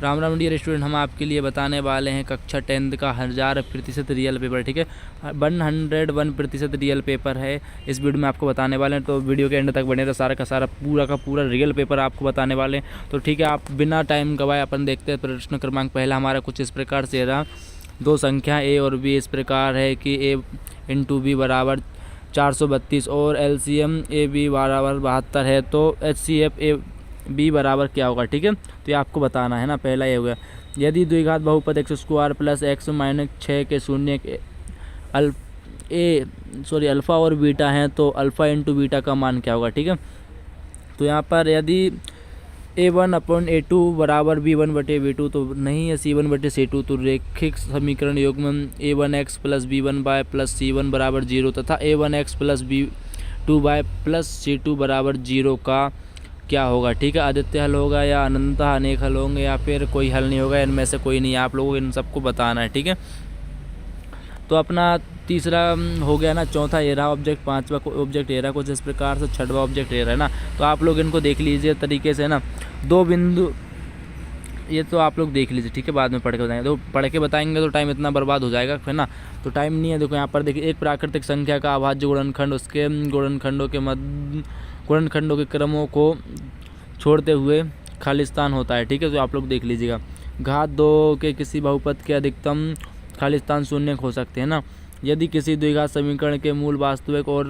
Ram Ram dear student, हम आपके लिए बताने वाले हैं कक्षा 10th का 1000% रियल पेपर। ठीक है, 101% रियल पेपर है इस वीडियो में आपको बताने वाले हैं। तो वीडियो के एंड तक बने तो सारा का सारा पूरा का पूरा रियल पेपर आपको बताने वाले हैं। तो ठीक है, आप बिना टाइम गवाए अपन देखते हैं। प्रश्न क्रमांक पहला हमारा कुछ इस प्रकार से रहा। दो संख्या ए और बी इस प्रकार है कि ए इंटू बी बराबर 432 और एलसीएम ए बी बराबर 72 है, तो एचसीएफ ए बी बराबर क्या होगा। ठीक है, तो ये आपको बताना है ना। पहला ये हो गया, यदि द्विघात बहुपद x square plus x minus 6 के शून्य अल्फ़ा और बीटा हैं, तो अल्फ़ा इंटू बीटा का मान क्या होगा। ठीक है, तो यहाँ पर यदि a1/a2 बराबर b1/b2 तो नहीं है c1/c2, तो रैखिक समीकरण युग्म a1x plus b1y plus c1 बराबर 0 तथा a1x plus b2y plus c2 बराबर 0 का क्या होगा। ठीक है, आदित्य हल होगा या अनंतः अनेक हल होंगे या फिर कोई हल नहीं होगा, इनमें से कोई नहीं है। आप लोगों को इन सबको बताना है। ठीक है, तो अपना तीसरा हो गया ना। चौथा ये रहा ऑब्जेक्ट, पांचवा ऑब्जेक्ट ये रहा कुछ इस प्रकार से, छठवां ऑब्जेक्ट ये रहा है ना। तो आप लोग इनको देख लीजिए तरीके से ना। दो बिंदु ये तो आप लोग देख लीजिए। ठीक है, बाद में पढ़ के बताएंगे। तो पढ़ के बताएंगे तो टाइम इतना बर्बाद हो जाएगा है ना, तो टाइम नहीं है। देखो यहाँ पर देखिए, एक प्राकृतिक संख्या का अभाज्य गुणनखंड उसके गुणनखंडों के क्रमों को छोड़ते हुए खालिस्तान होता है। ठीक है, तो आप लोग देख लीजिएगा। घात 2 के किसी बहुपद के अधिकतम खालिस्तान शून्य हो सकते हैं ना। यदि किसी द्विघात समीकरण के मूल वास्तविक और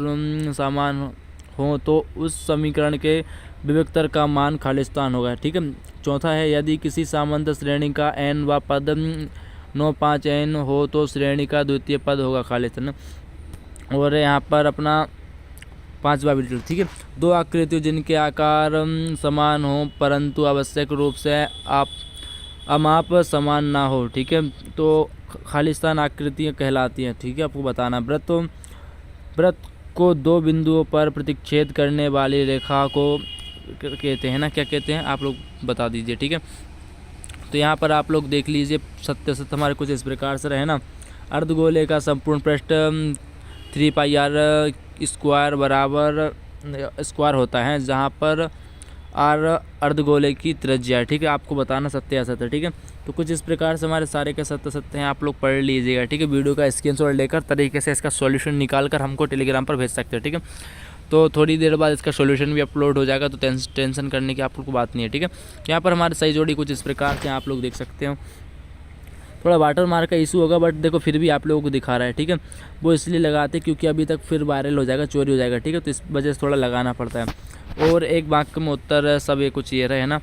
समान हो तो उस समीकरण के विविक्तर का मान खालिस्तान होगा। ठीक है, चौथा है, यदि किसी सामंत श्रेणी का n व पद 9, 5 n हो तो श्रेणी का द्वितीय पद होगा खालिस्तान। और यहाँ पर अपना पांचवा वीडियो। ठीक है, दो आकृतियों जिनके आकार समान हो परंतु आवश्यक रूप से अमाप समान ना हो। ठीक है, तो खालिस्तान आकृतियाँ कहलाती हैं। ठीक है, आपको बताना। वृत्त को दो बिंदुओं पर प्रतिच्छेद करने वाली रेखा को कहते हैं ना, क्या कहते हैं आप लोग बता दीजिए। ठीक है, तो यहाँ पर आप लोग देख लीजिए। सत्य हमारे कुछ इस प्रकार से रहे ना। अर्धगोले का संपूर्ण पृष्ठ 3πr स्क्वायर बराबर स्क्वायर होता है, जहाँ पर r अर्धगोले की त्रिज्या है। ठीक है, आपको बताना सत्य असत्य। ठीक है, तो कुछ इस प्रकार से हमारे सारे के सत्य हैं, आप लोग पढ़ लीजिएगा। ठीक है, वीडियो का स्क्रीनशॉट लेकर तरीके से इसका सॉल्यूशन निकाल कर हमको टेलीग्राम पर भेज सकते हैं। ठीक है, तो थोड़ी देर बाद इसका सॉल्यूशन भी अपलोड हो जाएगा, तो टेंशन करने की आप लोग को बात नहीं है। ठीक है, यहाँ पर हमारे सही जोड़ी कुछ इस प्रकार से आप लोग देख सकते हो। थोड़ा वाटर मार्क का इशू होगा, बट देखो फिर भी आप लोगों को दिखा रहा है। ठीक है, वो इसलिए लगाते क्योंकि अभी तक फिर वायरल हो जाएगा, चोरी हो जाएगा। ठीक है, तो इस वजह से थोड़ा लगाना पड़ता है। और एक वाक्य में उत्तर सब ये कुछ ये रहे है ना,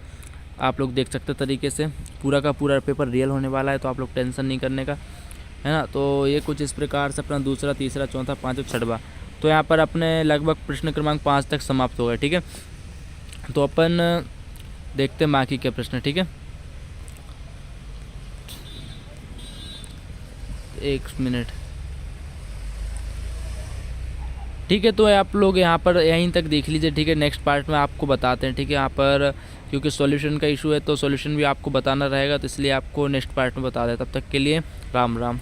आप लोग देख सकते तरीके से। पूरा का पूरा पेपर रियल होने वाला है, तो आप लोग टेंशन नहीं करने का है ना। तो ये कुछ इस प्रकार से अपना दूसरा, तीसरा, चौथा, पाँचवा, छठवां, तो यहाँ पर अपने लगभग प्रश्न क्रमांक 5 तक समाप्त हो गए। ठीक है, तो अपन देखते हैं बाकी के प्रश्न। ठीक है, 1 मिनट। ठीक है, तो आप लोग यहाँ पर यहीं तक देख लीजिए। ठीक है, नेक्स्ट पार्ट में आपको बताते हैं। ठीक है, यहाँ पर क्योंकि सॉल्यूशन का इशू है तो सॉल्यूशन भी आपको बताना रहेगा, तो इसलिए आपको नेक्स्ट पार्ट में बता दें। तब तक के लिए राम राम।